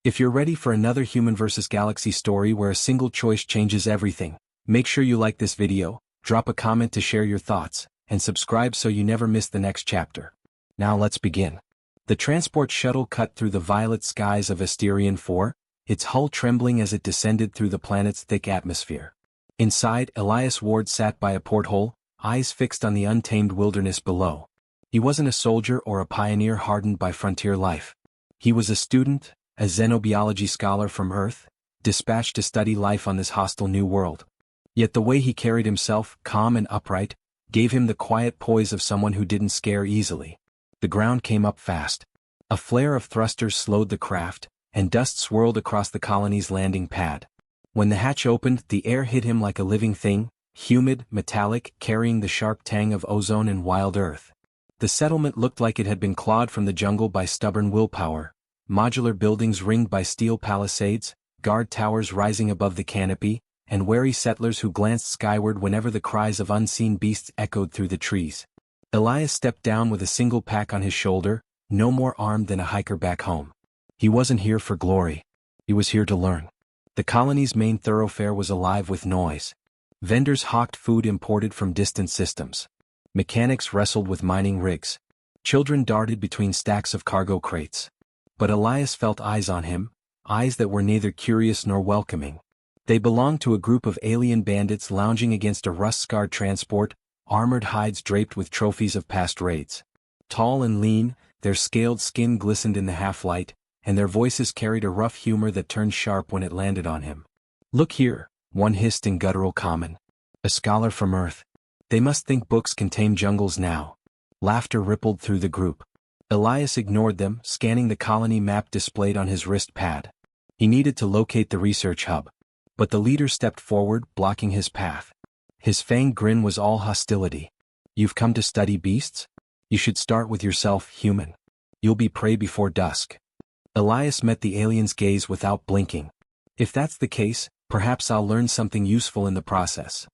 If you're ready for another human vs. galaxy story where a single choice changes everything, make sure you like this video, drop a comment to share your thoughts, and subscribe so you never miss the next chapter. Now let's begin. The transport shuttle cut through the violet skies of Asterion 4, its hull trembling as it descended through the planet's thick atmosphere. Inside, Elias Ward sat by a porthole, eyes fixed on the untamed wilderness below. He wasn't a soldier or a pioneer hardened by frontier life. He was a student, a xenobiology scholar from Earth, dispatched to study life on this hostile new world. Yet the way he carried himself, calm and upright, gave him the quiet poise of someone who didn't scare easily. The ground came up fast. A flare of thrusters slowed the craft, and dust swirled across the colony's landing pad. When the hatch opened, the air hit him like a living thing, humid, metallic, carrying the sharp tang of ozone and wild earth. The settlement looked like it had been clawed from the jungle by stubborn willpower. Modular buildings ringed by steel palisades, guard towers rising above the canopy, and wary settlers who glanced skyward whenever the cries of unseen beasts echoed through the trees. Elias stepped down with a single pack on his shoulder, no more armed than a hiker back home. He wasn't here for glory. He was here to learn. The colony's main thoroughfare was alive with noise. Vendors hawked food imported from distant systems. Mechanics wrestled with mining rigs. Children darted between stacks of cargo crates. But Elias felt eyes on him, eyes that were neither curious nor welcoming. They belonged to a group of alien bandits lounging against a rust-scarred transport, armored hides draped with trophies of past raids. Tall and lean, their scaled skin glistened in the half-light, and their voices carried a rough humor that turned sharp when it landed on him. "Look here," one hissed in guttural common. "A scholar from Earth. They must think books can tame jungles now." Laughter rippled through the group. Elias ignored them, scanning the colony map displayed on his wrist pad. He needed to locate the research hub. But the leader stepped forward, blocking his path. His fanged grin was all hostility. "You've come to study beasts? You should start with yourself, human. You'll be prey before dusk." Elias met the alien's gaze without blinking. "If that's the case, perhaps I'll learn something useful in the process."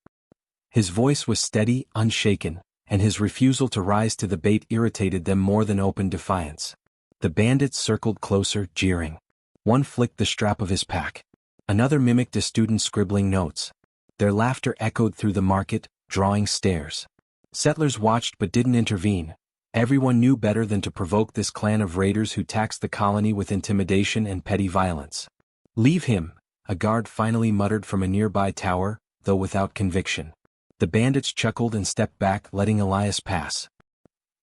His voice was steady, unshaken, and his refusal to rise to the bait irritated them more than open defiance. The bandits circled closer, jeering. One flicked the strap of his pack. Another mimicked a student scribbling notes. Their laughter echoed through the market, drawing stares. Settlers watched but didn't intervene. Everyone knew better than to provoke this clan of raiders who taxed the colony with intimidation and petty violence. "Leave him," a guard finally muttered from a nearby tower, though without conviction. The bandits chuckled and stepped back, letting Elias pass.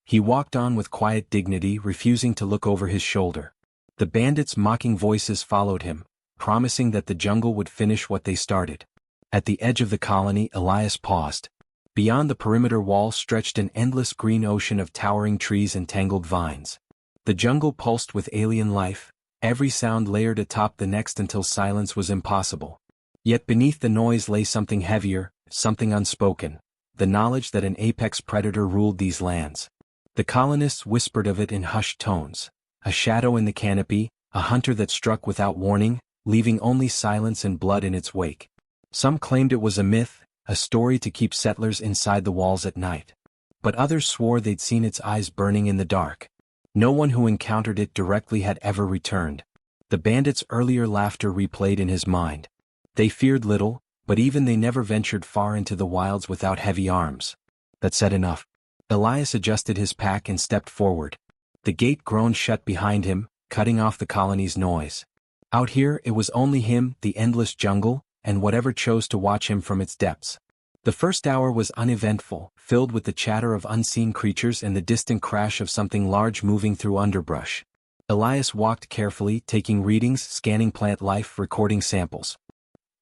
He walked on with quiet dignity, refusing to look over his shoulder. The bandits' mocking voices followed him, promising that the jungle would finish what they started. At the edge of the colony, Elias paused. Beyond the perimeter wall stretched an endless green ocean of towering trees and tangled vines. The jungle pulsed with alien life, every sound layered atop the next until silence was impossible. Yet beneath the noise lay something heavier, something unspoken, the knowledge that an apex predator ruled these lands. The colonists whispered of it in hushed tones. A shadow in the canopy, a hunter that struck without warning, leaving only silence and blood in its wake. Some claimed it was a myth, a story to keep settlers inside the walls at night. But others swore they'd seen its eyes burning in the dark. No one who encountered it directly had ever returned. The bandits' earlier laughter replayed in his mind. They feared little, but even they never ventured far into the wilds without heavy arms. That said enough. Elias adjusted his pack and stepped forward. The gate groaned shut behind him, cutting off the colony's noise. Out here it was only him, the endless jungle, and whatever chose to watch him from its depths. The first hour was uneventful, filled with the chatter of unseen creatures and the distant crash of something large moving through underbrush. Elias walked carefully, taking readings, scanning plant life, recording samples.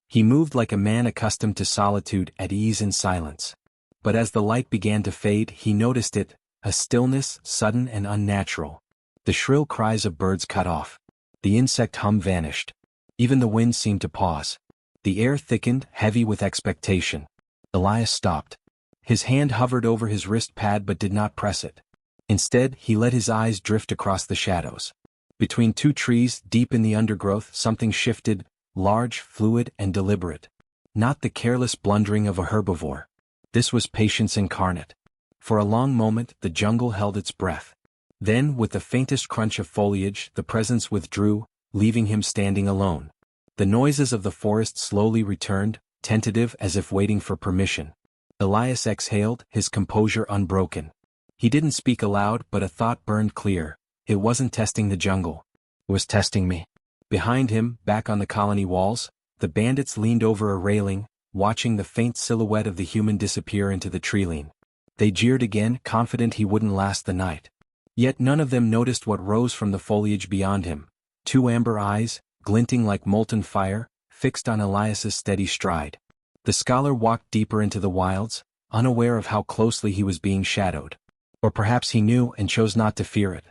He moved like a man accustomed to solitude, at ease in silence. But as the light began to fade, he noticed it, a stillness, sudden and unnatural. The shrill cries of birds cut off. The insect hum vanished. Even the wind seemed to pause. The air thickened, heavy with expectation. Elias stopped. His hand hovered over his wrist pad but did not press it. Instead, he let his eyes drift across the shadows. Between two trees, deep in the undergrowth, something shifted, large, fluid, and deliberate. Not the careless blundering of a herbivore. This was patience incarnate. For a long moment, the jungle held its breath. Then, with the faintest crunch of foliage, the presence withdrew, leaving him standing alone. The noises of the forest slowly returned, tentative as if waiting for permission. Elias exhaled, his composure unbroken. He didn't speak aloud, but a thought burned clear. It wasn't testing the jungle. It was testing me. Behind him, back on the colony walls, the bandits leaned over a railing, watching the faint silhouette of the human disappear into the treeline. They jeered again, confident he wouldn't last the night. Yet none of them noticed what rose from the foliage beyond him. Two amber eyes, glinting like molten fire, fixed on Elias's steady stride. The scholar walked deeper into the wilds, unaware of how closely he was being shadowed. Or perhaps he knew and chose not to fear it.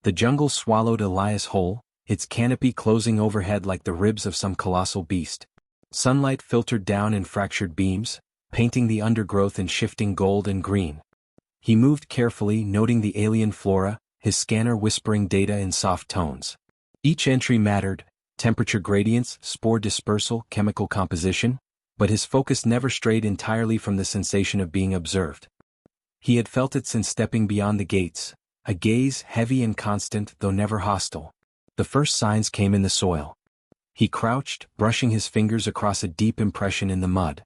The jungle swallowed Elias whole, its canopy closing overhead like the ribs of some colossal beast. Sunlight filtered down in fractured beams, painting the undergrowth in shifting gold and green. He moved carefully, noting the alien flora, his scanner whispering data in soft tones. Each entry mattered: temperature gradients, spore dispersal, chemical composition, but his focus never strayed entirely from the sensation of being observed. He had felt it since stepping beyond the gates, a gaze heavy and constant though never hostile. The first signs came in the soil. He crouched, brushing his fingers across a deep impression in the mud.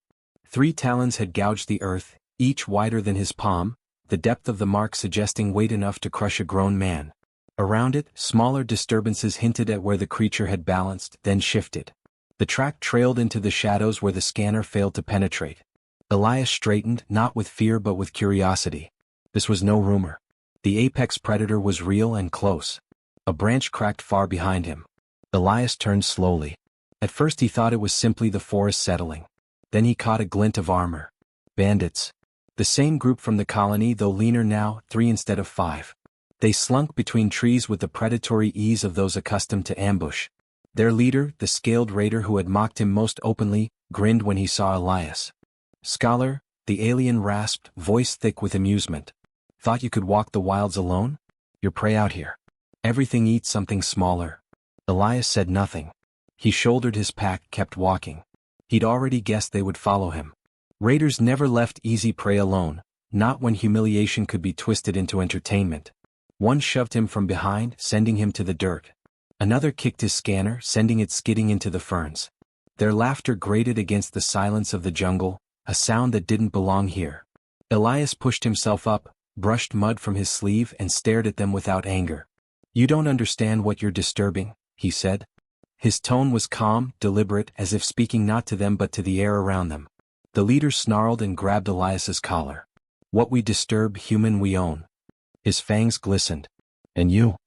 3 talons had gouged the earth, each wider than his palm, the depth of the mark suggesting weight enough to crush a grown man. Around it, smaller disturbances hinted at where the creature had balanced, then shifted. The track trailed into the shadows where the scanner failed to penetrate. Elias straightened, not with fear but with curiosity. This was no rumor. The apex predator was real and close. A branch cracked far behind him. Elias turned slowly. At first he thought it was simply the forest settling. Then he caught a glint of armor. Bandits. The same group from the colony, though leaner now, 3 instead of 5. They slunk between trees with the predatory ease of those accustomed to ambush. Their leader, the scaled raider who had mocked him most openly, grinned when he saw Elias. "Scholar," the alien rasped, voice thick with amusement. "Thought you could walk the wilds alone? Your prey out here. Everything eats something smaller." Elias said nothing. He shouldered his pack, kept walking. He'd already guessed they would follow him. Raiders never left easy prey alone, not when humiliation could be twisted into entertainment. One shoved him from behind, sending him to the dirt. Another kicked his scanner, sending it skidding into the ferns. Their laughter grated against the silence of the jungle, a sound that didn't belong here. Elias pushed himself up, brushed mud from his sleeve and stared at them without anger. "You don't understand what you're disturbing," he said. His tone was calm, deliberate, as if speaking not to them but to the air around them. The leader snarled and grabbed Elias's collar. "What we disturb, human we own." His fangs glistened. "And you?"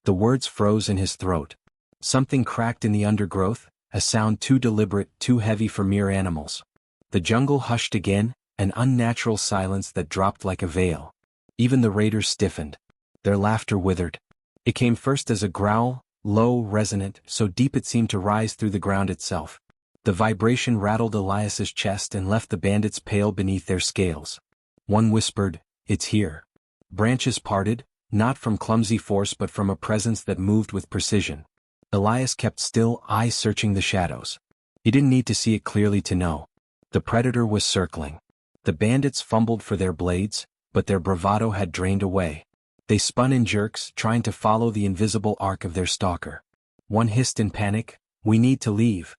The words froze in his throat. Something cracked in the undergrowth, a sound too deliberate, too heavy for mere animals. The jungle hushed again, an unnatural silence that dropped like a veil. Even the raiders stiffened. Their laughter withered. It came first as a growl, low, resonant, so deep it seemed to rise through the ground itself. The vibration rattled Elias's chest and left the bandits pale beneath their scales. One whispered, "It's here." Branches parted, not from clumsy force but from a presence that moved with precision. Elias kept still, eyes searching the shadows. He didn't need to see it clearly to know. The predator was circling. The bandits fumbled for their blades, but their bravado had drained away. They spun in jerks, trying to follow the invisible arc of their stalker. One hissed in panic, "We need to leave."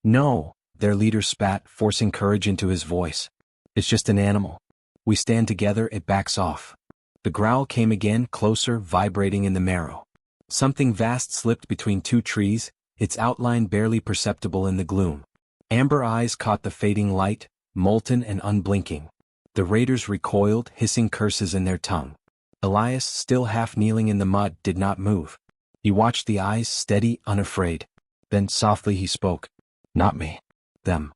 "No," their leader spat, forcing courage into his voice. "It's just an animal. We stand together, it backs off." The growl came again, closer, vibrating in the marrow. Something vast slipped between 2 trees, its outline barely perceptible in the gloom. Amber eyes caught the fading light, molten and unblinking. The raiders recoiled, hissing curses in their tongue. Elias, still half kneeling in the mud, did not move. He watched the eyes, steady, unafraid. Then softly he spoke. "Not me. Them."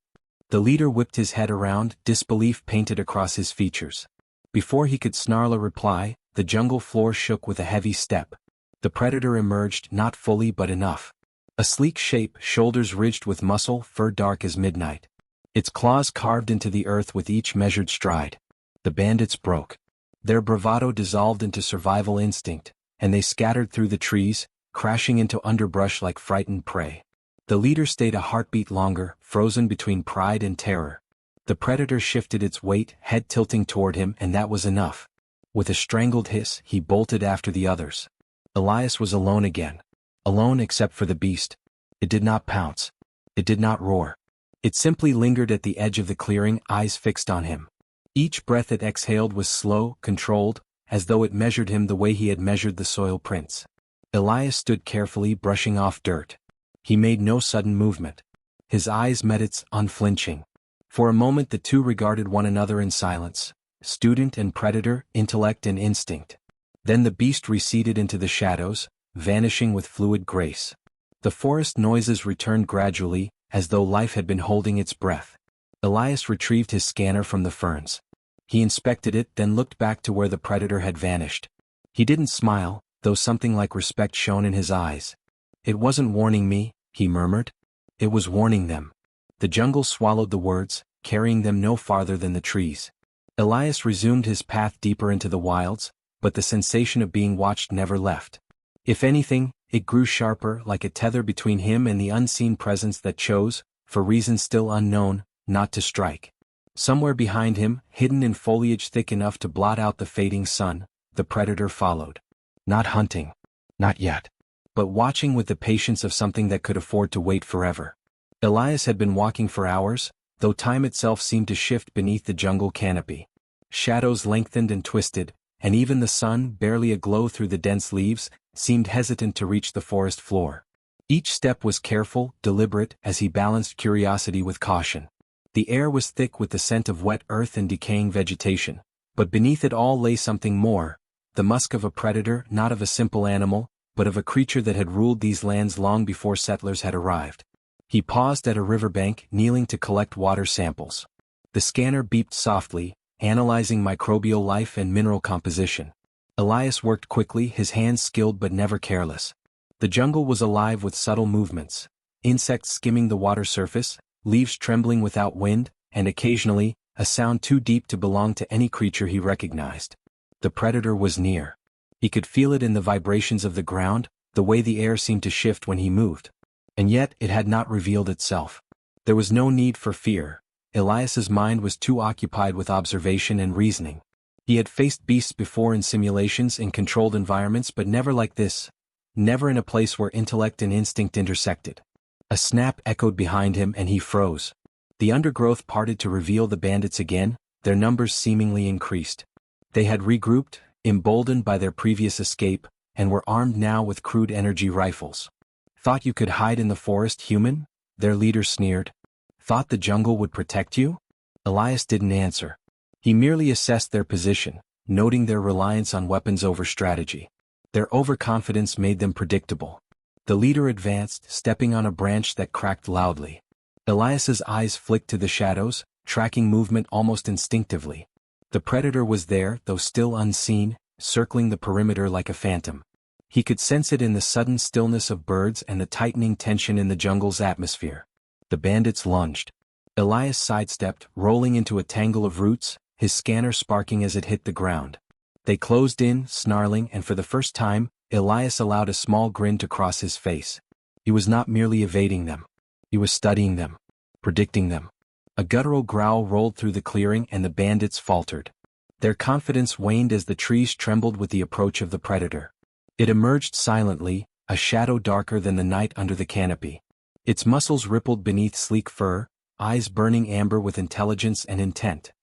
The leader whipped his head around, disbelief painted across his features. Before he could snarl a reply, the jungle floor shook with a heavy step. The predator emerged, not fully but enough. A sleek shape, shoulders ridged with muscle, fur dark as midnight. Its claws carved into the earth with each measured stride. The bandits broke. Their bravado dissolved into survival instinct, and they scattered through the trees, crashing into underbrush like frightened prey. The leader stayed a heartbeat longer, frozen between pride and terror. The predator shifted its weight, head tilting toward him, and that was enough. With a strangled hiss, he bolted after the others. Elias was alone again. alone except for the beast. It did not pounce. It did not roar. It simply lingered at the edge of the clearing, eyes fixed on him. Each breath it exhaled was slow, controlled, as though it measured him the way he had measured the soil prints. Elias stood carefully, brushing off dirt. He made no sudden movement. His eyes met its, unflinching. For a moment the two regarded one another in silence, student and predator, intellect and instinct. Then the beast receded into the shadows, vanishing with fluid grace. The forest noises returned gradually, as though life had been holding its breath. Elias retrieved his scanner from the ferns. He inspected it, then looked back to where the predator had vanished. He didn't smile, though something like respect shone in his eyes. "It wasn't warning me," he murmured. "It was warning them." The jungle swallowed the words, carrying them no farther than the trees. Elias resumed his path deeper into the wilds, but the sensation of being watched never left. If anything, it grew sharper, like a tether between him and the unseen presence that chose, for reasons still unknown, not to strike. Somewhere behind him, hidden in foliage thick enough to blot out the fading sun, the predator followed. Not hunting. Not yet. But watching with the patience of something that could afford to wait forever. Elias had been walking for hours, though time itself seemed to shift beneath the jungle canopy. Shadows lengthened and twisted, and even the sun, barely aglow through the dense leaves, seemed hesitant to reach the forest floor. Each step was careful, deliberate, as he balanced curiosity with caution. The air was thick with the scent of wet earth and decaying vegetation, but beneath it all lay something more, the musk of a predator, not of a simple animal, but of a creature that had ruled these lands long before settlers had arrived. He paused at a riverbank, kneeling to collect water samples. The scanner beeped softly, analyzing microbial life and mineral composition. Elias worked quickly, his hands skilled but never careless. The jungle was alive with subtle movements, insects skimming the water surface, leaves trembling without wind, and occasionally, a sound too deep to belong to any creature he recognized. The predator was near. He could feel it in the vibrations of the ground, the way the air seemed to shift when he moved. And yet it had not revealed itself. There was no need for fear. Elias's mind was too occupied with observation and reasoning. He had faced beasts before in simulations in controlled environments, but never like this. Never in a place where intellect and instinct intersected. A snap echoed behind him and he froze. The undergrowth parted to reveal the bandits again, their numbers seemingly increased. They had regrouped, emboldened by their previous escape, and were armed now with crude energy rifles. "Thought you could hide in the forest, human?" their leader sneered. "Thought the jungle would protect you?" Elias didn't answer. He merely assessed their position, noting their reliance on weapons over strategy. Their overconfidence made them predictable. The leader advanced, stepping on a branch that cracked loudly. Elias's eyes flicked to the shadows, tracking movement almost instinctively. The predator was there, though still unseen, circling the perimeter like a phantom. He could sense it in the sudden stillness of birds and the tightening tension in the jungle's atmosphere. The bandits lunged. Elias sidestepped, rolling into a tangle of roots, his scanner sparking as it hit the ground. They closed in, snarling, and for the first time, Elias allowed a small grin to cross his face. He was not merely evading them. He was studying them, predicting them. A guttural growl rolled through the clearing and the bandits faltered. Their confidence waned as the trees trembled with the approach of the predator. It emerged silently, a shadow darker than the night under the canopy. Its muscles rippled beneath sleek fur, eyes burning amber with intelligence and intent.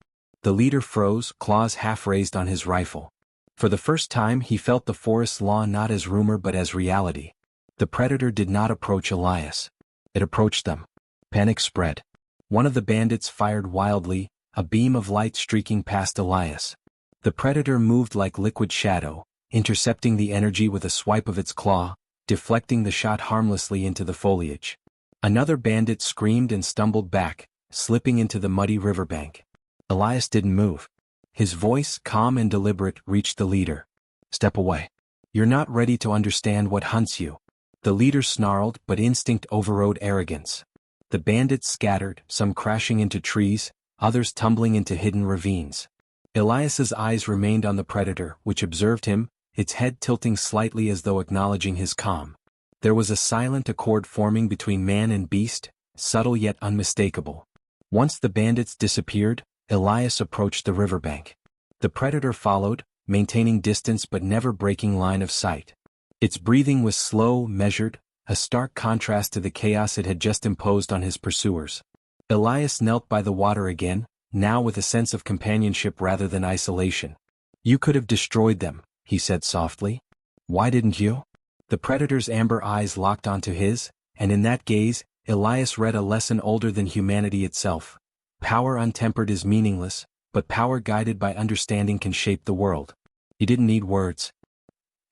The leader froze, claws half raised on his rifle. For the first time he felt the forest's law not as rumor but as reality. The predator did not approach Elias. It approached them. Panic spread. One of the bandits fired wildly, a beam of light streaking past Elias. The predator moved like liquid shadow, intercepting the energy with a swipe of its claw, deflecting the shot harmlessly into the foliage. Another bandit screamed and stumbled back, slipping into the muddy riverbank. Elias didn't move. His voice, calm and deliberate, reached the leader. "Step away. You're not ready to understand what hunts you." The leader snarled, but instinct overrode arrogance. The bandits scattered, some crashing into trees, others tumbling into hidden ravines. Elias's eyes remained on the predator, which observed him, its head tilting slightly as though acknowledging his calm. There was a silent accord forming between man and beast, subtle yet unmistakable. Once the bandits disappeared, Elias approached the riverbank. The predator followed, maintaining distance but never breaking line of sight. Its breathing was slow, measured, a stark contrast to the chaos it had just imposed on his pursuers. Elias knelt by the water again, now with a sense of companionship rather than isolation. "You could have destroyed them," he said softly. "Why didn't you?" The predator's amber eyes locked onto his, and in that gaze, Elias read a lesson older than humanity itself. Power untempered is meaningless, but power guided by understanding can shape the world. He didn't need words.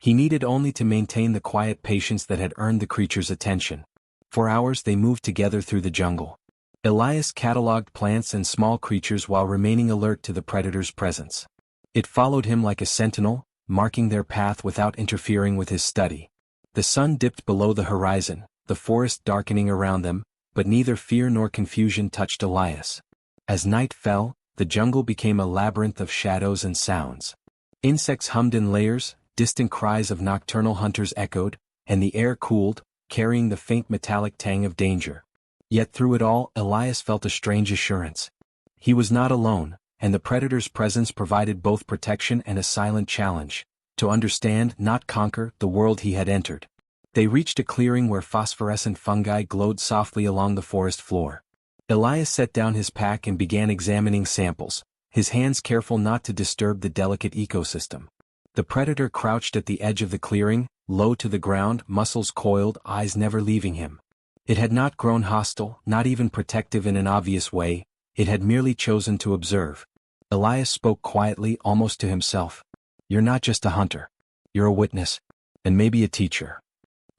He needed only to maintain the quiet patience that had earned the creature's attention. For hours they moved together through the jungle. Elias catalogued plants and small creatures while remaining alert to the predator's presence. It followed him like a sentinel, marking their path without interfering with his study. The sun dipped below the horizon, the forest darkening around them, but neither fear nor confusion touched Elias. As night fell, the jungle became a labyrinth of shadows and sounds. Insects hummed in layers, distant cries of nocturnal hunters echoed, and the air cooled, carrying the faint metallic tang of danger. Yet through it all, Elias felt a strange assurance. He was not alone, and the predator's presence provided both protection and a silent challenge, to understand, not conquer, the world he had entered. They reached a clearing where phosphorescent fungi glowed softly along the forest floor. Elias set down his pack and began examining samples, his hands careful not to disturb the delicate ecosystem. The predator crouched at the edge of the clearing, low to the ground, muscles coiled, eyes never leaving him. It had not grown hostile, not even protective in an obvious way, it had merely chosen to observe. Elias spoke quietly, almost to himself. "You're not just a hunter. You're a witness. And maybe a teacher."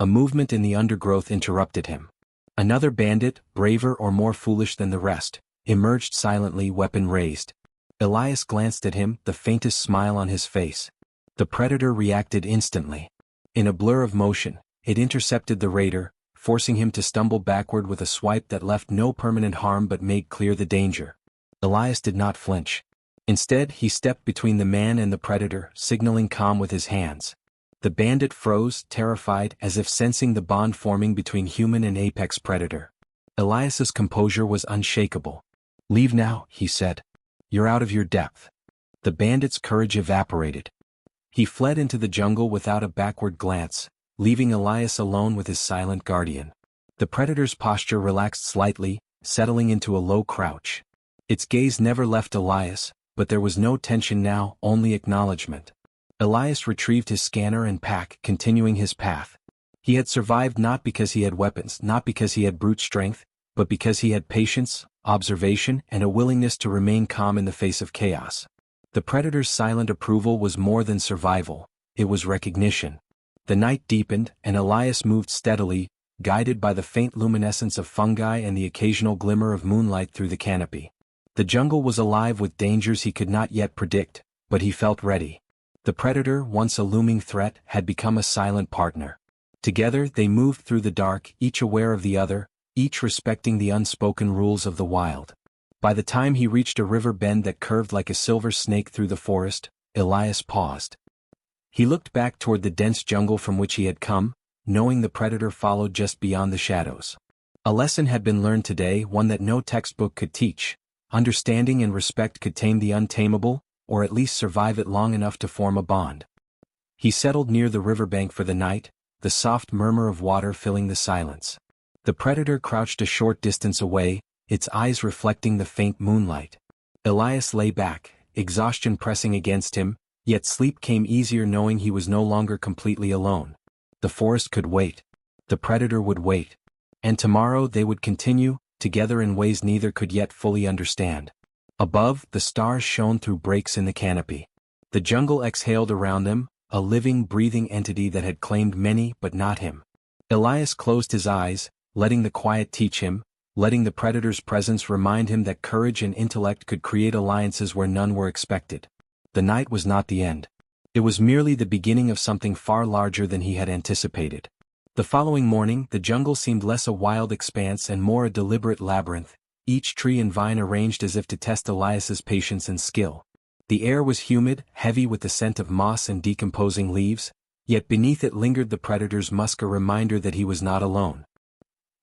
A movement in the undergrowth interrupted him. Another bandit, braver or more foolish than the rest, emerged silently, weapon raised. Elias glanced at him, the faintest smile on his face. The predator reacted instantly. In a blur of motion, it intercepted the raider, forcing him to stumble backward with a swipe that left no permanent harm but made clear the danger. Elias did not flinch. Instead, he stepped between the man and the predator, signaling calm with his hands. The bandit froze, terrified, as if sensing the bond forming between human and apex predator. Elias's composure was unshakable. "Leave now," he said. "You're out of your depth." The bandit's courage evaporated. He fled into the jungle without a backward glance, leaving Elias alone with his silent guardian. The predator's posture relaxed slightly, settling into a low crouch. Its gaze never left Elias, but there was no tension now, only acknowledgement. Elias retrieved his scanner and pack, continuing his path. He had survived not because he had weapons, not because he had brute strength, but because he had patience, observation, and a willingness to remain calm in the face of chaos. The predator's silent approval was more than survival, it was recognition. The night deepened, and Elias moved steadily, guided by the faint luminescence of fungi and the occasional glimmer of moonlight through the canopy. The jungle was alive with dangers he could not yet predict, but he felt ready. The predator, once a looming threat, had become a silent partner. Together they moved through the dark, each aware of the other, each respecting the unspoken rules of the wild. By the time he reached a river bend that curved like a silver snake through the forest, Elias paused. He looked back toward the dense jungle from which he had come, knowing the predator followed just beyond the shadows. A lesson had been learned today, one that no textbook could teach. Understanding and respect could tame the untamable, or at least survive it long enough to form a bond. He settled near the riverbank for the night, the soft murmur of water filling the silence. The predator crouched a short distance away, its eyes reflecting the faint moonlight. Elias lay back, exhaustion pressing against him, yet sleep came easier knowing he was no longer completely alone. The forest could wait. The predator would wait. And tomorrow they would continue, together in ways neither could yet fully understand. Above, the stars shone through breaks in the canopy. The jungle exhaled around them, a living, breathing entity that had claimed many but not him. Elias closed his eyes, letting the quiet teach him, letting the predator's presence remind him that courage and intellect could create alliances where none were expected. The night was not the end. It was merely the beginning of something far larger than he had anticipated. The following morning, the jungle seemed less a wild expanse and more a deliberate labyrinth, each tree and vine arranged as if to test Elias's patience and skill. The air was humid, heavy with the scent of moss and decomposing leaves, yet beneath it lingered the predator's musk, a reminder that he was not alone.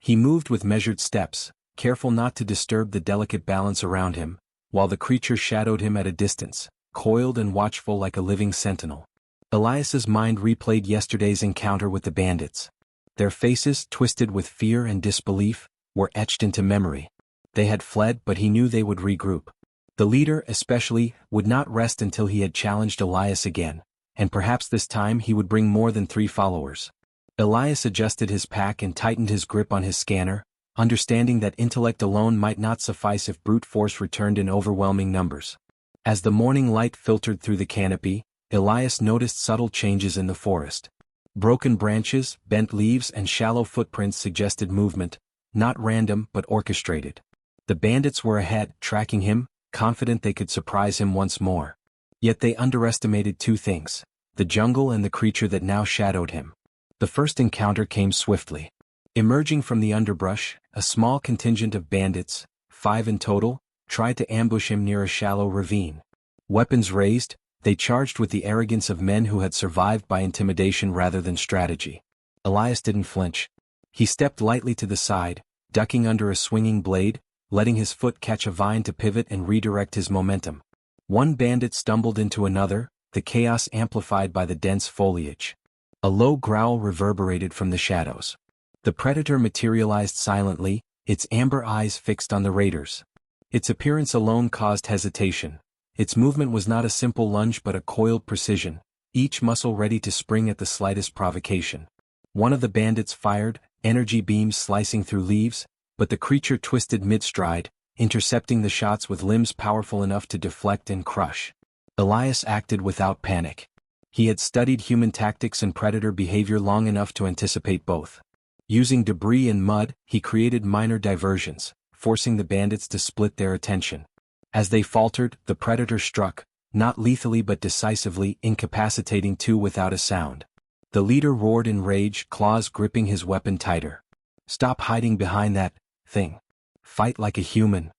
He moved with measured steps, careful not to disturb the delicate balance around him, while the creature shadowed him at a distance, coiled and watchful like a living sentinel. Elias's mind replayed yesterday's encounter with the bandits. Their faces, twisted with fear and disbelief, were etched into memory. They had fled, but he knew they would regroup. The leader, especially, would not rest until he had challenged Elias again, and perhaps this time he would bring more than 3 followers. Elias adjusted his pack and tightened his grip on his scanner, understanding that intellect alone might not suffice if brute force returned in overwhelming numbers. As the morning light filtered through the canopy, Elias noticed subtle changes in the forest. Broken branches, bent leaves and shallow footprints suggested movement, not random but orchestrated. The bandits were ahead, tracking him, confident they could surprise him once more. Yet they underestimated 2 things: the jungle and the creature that now shadowed him. The first encounter came swiftly. Emerging from the underbrush, a small contingent of bandits, 5 in total, tried to ambush him near a shallow ravine. Weapons raised, they charged with the arrogance of men who had survived by intimidation rather than strategy. Elias didn't flinch. He stepped lightly to the side, ducking under a swinging blade, letting his foot catch a vine to pivot and redirect his momentum. One bandit stumbled into another, the chaos amplified by the dense foliage. A low growl reverberated from the shadows. The predator materialized silently, its amber eyes fixed on the raiders. Its appearance alone caused hesitation. Its movement was not a simple lunge but a coiled precision, each muscle ready to spring at the slightest provocation. One of the bandits fired, energy beams slicing through leaves, but the creature twisted mid-stride, intercepting the shots with limbs powerful enough to deflect and crush. Elias acted without panic. He had studied human tactics and predator behavior long enough to anticipate both. Using debris and mud, he created minor diversions, forcing the bandits to split their attention. As they faltered, the predator struck, not lethally but decisively, incapacitating 2 without a sound. The leader roared in rage, claws gripping his weapon tighter. "Stop hiding behind that thing. Fight like a human."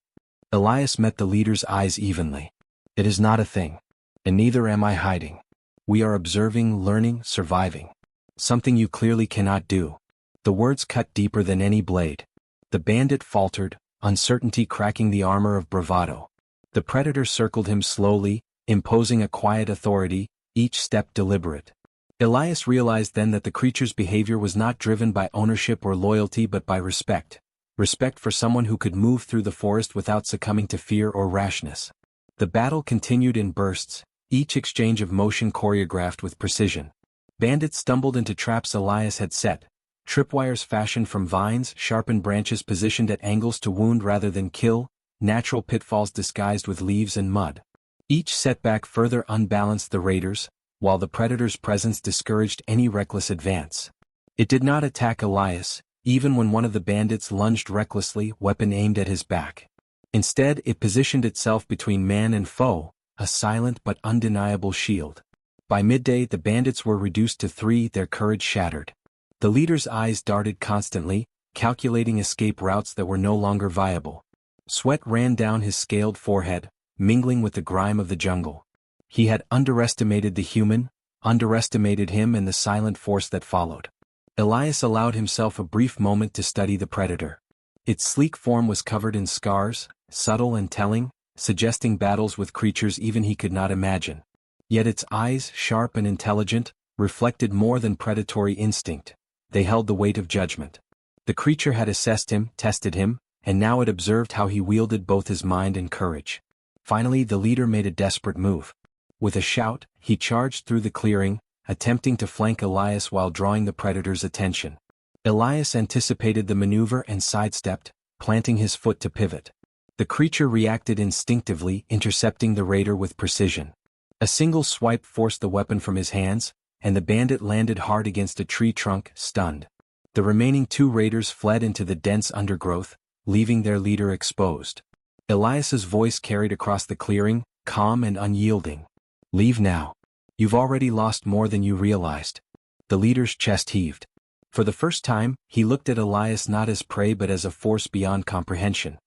Elias met the leader's eyes evenly. "It is not a thing. And neither am I hiding. We are observing, learning, surviving. Something you clearly cannot do." The words cut deeper than any blade. The bandit faltered, uncertainty cracking the armor of bravado. The predator circled him slowly, imposing a quiet authority, each step deliberate. Elias realized then that the creature's behavior was not driven by ownership or loyalty but by respect. Respect for someone who could move through the forest without succumbing to fear or rashness. The battle continued in bursts, each exchange of motion choreographed with precision. Bandits stumbled into traps Elias had set, tripwires fashioned from vines, sharpened branches positioned at angles to wound rather than kill, natural pitfalls disguised with leaves and mud. Each setback further unbalanced the raiders, while the predator's presence discouraged any reckless advance. It did not attack Elias, even when one of the bandits lunged recklessly, weapon aimed at his back. Instead, it positioned itself between man and foe, a silent but undeniable shield. By midday, the bandits were reduced to 3, their courage shattered. The leader's eyes darted constantly, calculating escape routes that were no longer viable. Sweat ran down his scaled forehead, mingling with the grime of the jungle. He had underestimated the human, underestimated him and the silent force that followed. Elias allowed himself a brief moment to study the predator. Its sleek form was covered in scars, subtle and telling, suggesting battles with creatures even he could not imagine. Yet its eyes, sharp and intelligent, reflected more than predatory instinct. They held the weight of judgment. The creature had assessed him, tested him, and now it observed how he wielded both his mind and courage. Finally, the leader made a desperate move. With a shout, he charged through the clearing, attempting to flank Elias while drawing the predator's attention. Elias anticipated the maneuver and sidestepped, planting his foot to pivot. The creature reacted instinctively, intercepting the raider with precision. A single swipe forced the weapon from his hands, and the bandit landed hard against a tree trunk, stunned. The remaining 2 raiders fled into the dense undergrowth, leaving their leader exposed. Elias's voice carried across the clearing, calm and unyielding. "Leave now. You've already lost more than you realized." The leader's chest heaved. For the first time, he looked at Elias not as prey but as a force beyond comprehension.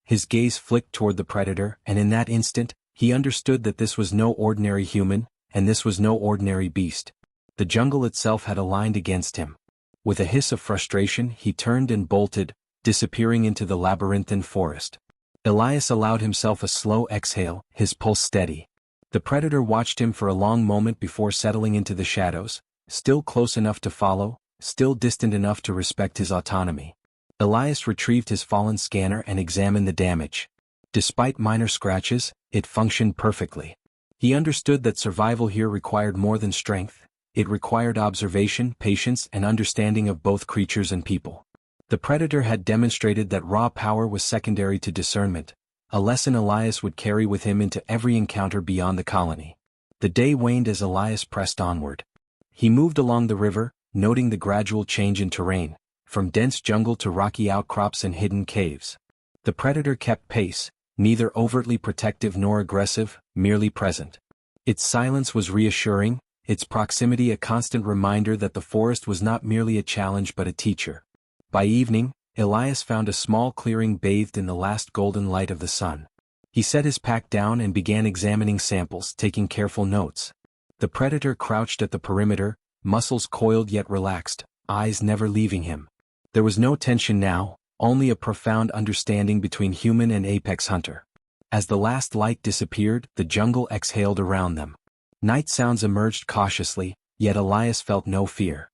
His gaze flicked toward the predator, and in that instant, he understood that this was no ordinary human, and this was no ordinary beast. The jungle itself had aligned against him. With a hiss of frustration, he turned and bolted, disappearing into the labyrinthine forest. Elias allowed himself a slow exhale, his pulse steady. The predator watched him for a long moment before settling into the shadows, still close enough to follow, still distant enough to respect his autonomy. Elias retrieved his fallen scanner and examined the damage. Despite minor scratches, it functioned perfectly. He understood that survival here required more than strength. It required observation, patience, and understanding of both creatures and people. The predator had demonstrated that raw power was secondary to discernment, a lesson Elias would carry with him into every encounter beyond the colony. The day waned as Elias pressed onward. He moved along the river, noting the gradual change in terrain, from dense jungle to rocky outcrops and hidden caves. The predator kept pace, neither overtly protective nor aggressive, merely present. Its silence was reassuring, its proximity a constant reminder that the forest was not merely a challenge but a teacher. By evening, Elias found a small clearing bathed in the last golden light of the sun. He set his pack down and began examining samples, taking careful notes. The predator crouched at the perimeter, muscles coiled yet relaxed, eyes never leaving him. There was no tension now, only a profound understanding between human and apex hunter. As the last light disappeared, the jungle exhaled around them. Night sounds emerged cautiously, yet Elias felt no fear.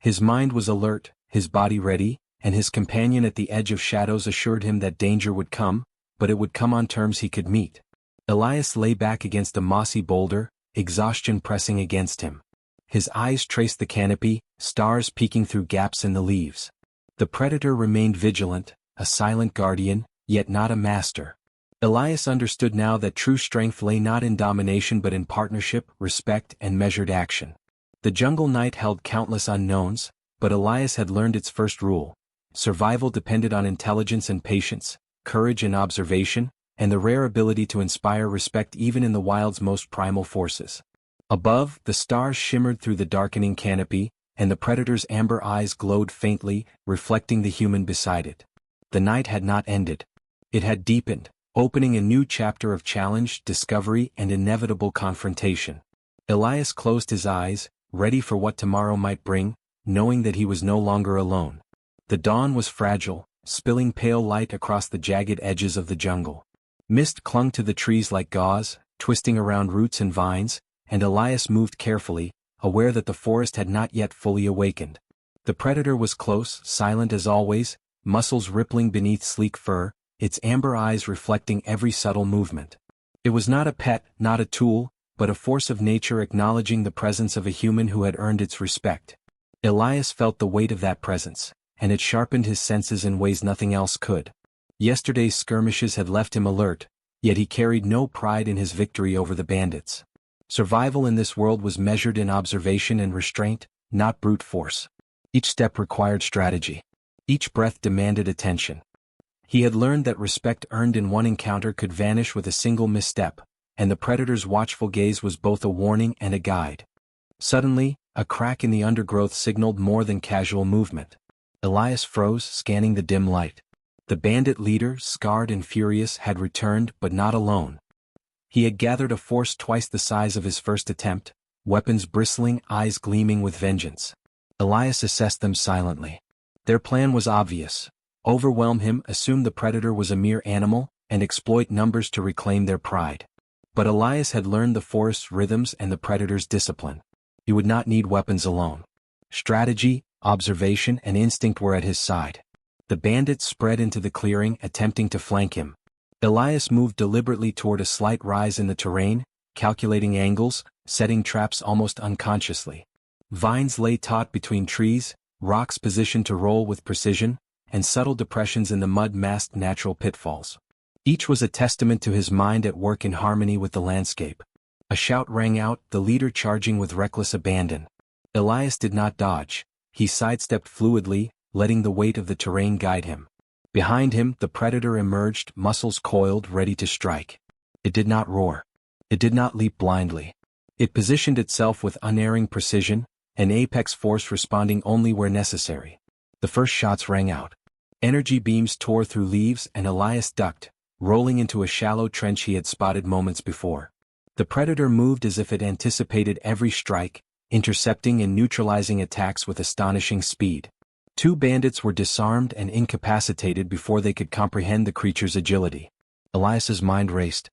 His mind was alert, his body ready, and his companion at the edge of shadows assured him that danger would come, but it would come on terms he could meet. Elias lay back against a mossy boulder, exhaustion pressing against him. His eyes traced the canopy, stars peeking through gaps in the leaves. The predator remained vigilant, a silent guardian, yet not a master. Elias understood now that true strength lay not in domination but in partnership, respect, and measured action. The jungle night held countless unknowns, but Elias had learned its first rule. Survival depended on intelligence and patience, courage and observation, and the rare ability to inspire respect even in the wild's most primal forces. Above, the stars shimmered through the darkening canopy, and the predator's amber eyes glowed faintly, reflecting the human beside it. The night had not ended. It had deepened, opening a new chapter of challenge, discovery, and inevitable confrontation. Elias closed his eyes, ready for what tomorrow might bring, knowing that he was no longer alone. The dawn was fragile, spilling pale light across the jagged edges of the jungle. Mist clung to the trees like gauze, twisting around roots and vines, and Elias moved carefully, aware that the forest had not yet fully awakened. The predator was close, silent as always, muscles rippling beneath sleek fur, its amber eyes reflecting every subtle movement. It was not a pet, not a tool, but a force of nature acknowledging the presence of a human who had earned its respect. Elias felt the weight of that presence, and it sharpened his senses in ways nothing else could. Yesterday's skirmishes had left him alert, yet he carried no pride in his victory over the bandits. Survival in this world was measured in observation and restraint, not brute force. Each step required strategy. Each breath demanded attention. He had learned that respect earned in one encounter could vanish with a single misstep, and the predator's watchful gaze was both a warning and a guide. Suddenly, a crack in the undergrowth signaled more than casual movement. Elias froze, scanning the dim light. The bandit leader, scarred and furious, had returned, but not alone. He had gathered a force twice the size of his first attempt, weapons bristling, eyes gleaming with vengeance. Elias assessed them silently. Their plan was obvious: overwhelm him, assume the predator was a mere animal, and exploit numbers to reclaim their pride. But Elias had learned the forest's rhythms and the predator's discipline. He would not need weapons alone. Strategy, observation, and instinct were at his side. The bandits spread into the clearing, attempting to flank him. Elias moved deliberately toward a slight rise in the terrain, calculating angles, setting traps almost unconsciously. Vines lay taut between trees, rocks positioned to roll with precision, and subtle depressions in the mud masked natural pitfalls. Each was a testament to his mind at work in harmony with the landscape. A shout rang out, the leader charging with reckless abandon. Elias did not dodge. He sidestepped fluidly, letting the weight of the terrain guide him. Behind him, the predator emerged, muscles coiled, ready to strike. It did not roar. It did not leap blindly. It positioned itself with unerring precision, an apex force responding only where necessary. The first shots rang out. Energy beams tore through leaves, and Elias ducked, rolling into a shallow trench he had spotted moments before. The predator moved as if it anticipated every strike, intercepting and neutralizing attacks with astonishing speed. Two bandits were disarmed and incapacitated before they could comprehend the creature's agility. Elias's mind raced.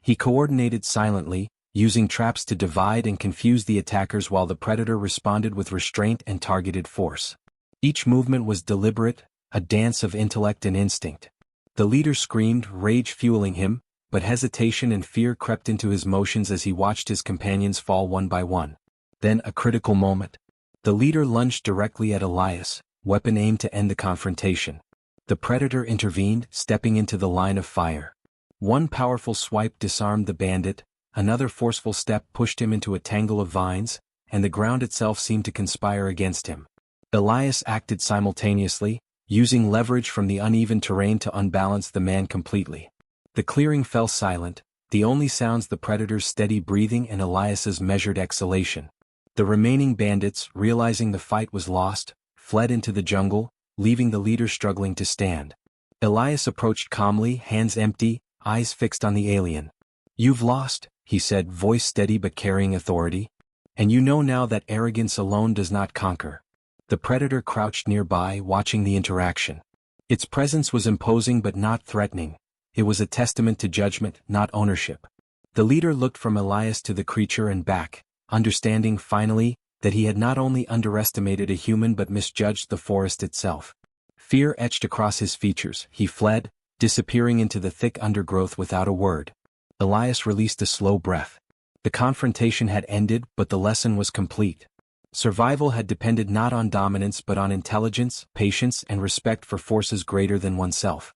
He coordinated silently, using traps to divide and confuse the attackers while the predator responded with restraint and targeted force. Each movement was deliberate, a dance of intellect and instinct. The leader screamed, rage fueling him, but hesitation and fear crept into his motions as he watched his companions fall one by one. Then a critical moment. The leader lunged directly at Elias, weapon aimed to end the confrontation. The predator intervened, stepping into the line of fire. One powerful swipe disarmed the bandit, another forceful step pushed him into a tangle of vines, and the ground itself seemed to conspire against him. Elias acted simultaneously, using leverage from the uneven terrain to unbalance the man completely. The clearing fell silent, the only sounds the predator's steady breathing and Elias's measured exhalation. The remaining bandits, realizing the fight was lost, fled into the jungle, leaving the leader struggling to stand. Elias approached calmly, hands empty, eyes fixed on the alien. "You've lost," he said, voice steady but carrying authority. "And you know now that arrogance alone does not conquer." The predator crouched nearby, watching the interaction. Its presence was imposing but not threatening. It was a testament to judgment, not ownership. The leader looked from Elias to the creature and back, understanding finally that he had not only underestimated a human but misjudged the forest itself. Fear etched across his features. He fled, disappearing into the thick undergrowth without a word. Elias released a slow breath. The confrontation had ended, but the lesson was complete. Survival had depended not on dominance but on intelligence, patience, and respect for forces greater than oneself.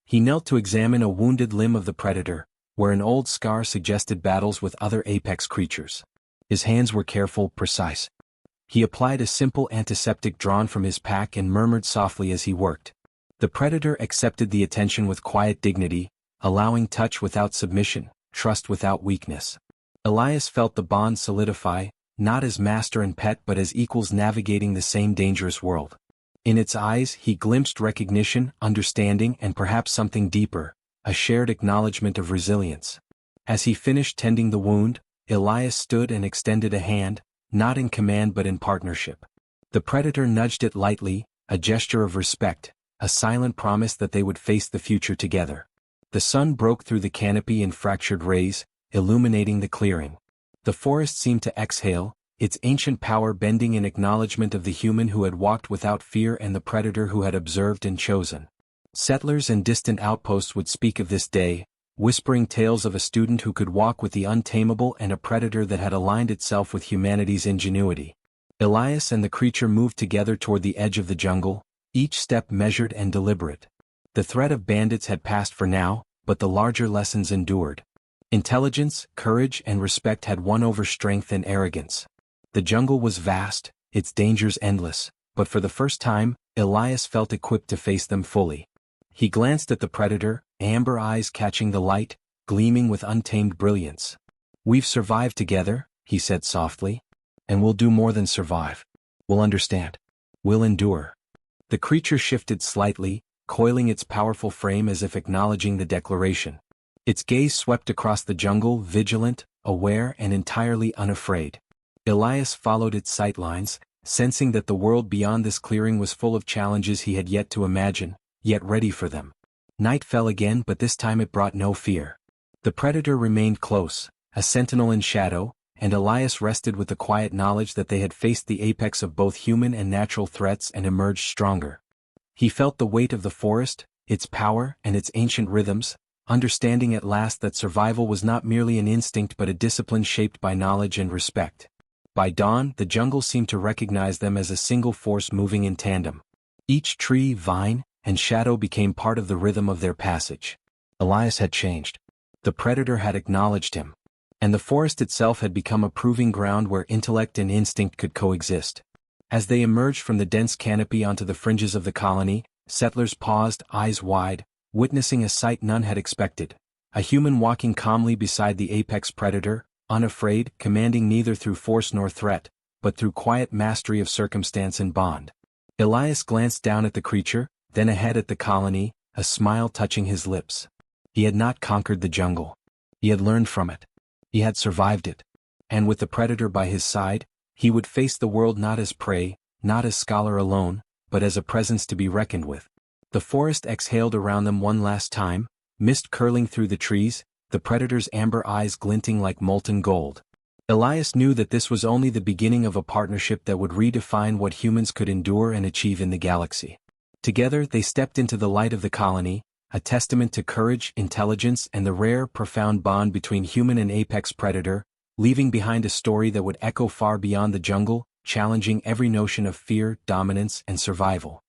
He knelt to examine a wounded limb of the predator, where an old scar suggested battles with other apex creatures. His hands were careful, precise. He applied a simple antiseptic drawn from his pack and murmured softly as he worked. The predator accepted the attention with quiet dignity, allowing touch without submission, trust without weakness. Elias felt the bond solidify, not as master and pet but as equals navigating the same dangerous world. In its eyes he glimpsed recognition, understanding, and perhaps something deeper, a shared acknowledgement of resilience. As he finished tending the wound, Elias stood and extended a hand, not in command but in partnership. The predator nudged it lightly, a gesture of respect, a silent promise that they would face the future together. The sun broke through the canopy in fractured rays, illuminating the clearing. The forest seemed to exhale, its ancient power bending in acknowledgement of the human who had walked without fear and the predator who had observed and chosen. Settlers and distant outposts would speak of this day, whispering tales of a student who could walk with the untamable and a predator that had aligned itself with humanity's ingenuity. Elias and the creature moved together toward the edge of the jungle, each step measured and deliberate. The threat of bandits had passed for now, but the larger lessons endured. Intelligence, courage, and respect had won over strength and arrogance. The jungle was vast, its dangers endless, but for the first time, Elias felt equipped to face them fully. He glanced at the predator, amber eyes catching the light, gleaming with untamed brilliance. "We've survived together," he said softly. "And we'll do more than survive. We'll understand. We'll endure." The creature shifted slightly, coiling its powerful frame as if acknowledging the declaration. Its gaze swept across the jungle, vigilant, aware, and entirely unafraid. Elias followed its sightlines, sensing that the world beyond this clearing was full of challenges he had yet to imagine, yet ready for them. Night fell again, but this time it brought no fear. The predator remained close, a sentinel in shadow, and Elias rested with the quiet knowledge that they had faced the apex of both human and natural threats and emerged stronger. He felt the weight of the forest, its power, and its ancient rhythms, understanding at last that survival was not merely an instinct but a discipline shaped by knowledge and respect. By dawn, the jungle seemed to recognize them as a single force moving in tandem. Each tree, vine, and shadow became part of the rhythm of their passage. Elias had changed. The predator had acknowledged him. And the forest itself had become a proving ground where intellect and instinct could coexist. As they emerged from the dense canopy onto the fringes of the colony, settlers paused, eyes wide, witnessing a sight none had expected. A human walking calmly beside the apex predator, unafraid, commanding neither through force nor threat, but through quiet mastery of circumstance and bond. Elias glanced down at the creature, then ahead at the colony, a smile touching his lips. He had not conquered the jungle. He had learned from it. He had survived it. And with the predator by his side, he would face the world not as prey, not as scholar alone, but as a presence to be reckoned with. The forest exhaled around them one last time, mist curling through the trees, the predator's amber eyes glinting like molten gold. Elias knew that this was only the beginning of a partnership that would redefine what humans could endure and achieve in the galaxy. Together they stepped into the light of the colony, a testament to courage, intelligence, and the rare, profound bond between human and apex predator, leaving behind a story that would echo far beyond the jungle, challenging every notion of fear, dominance, and survival.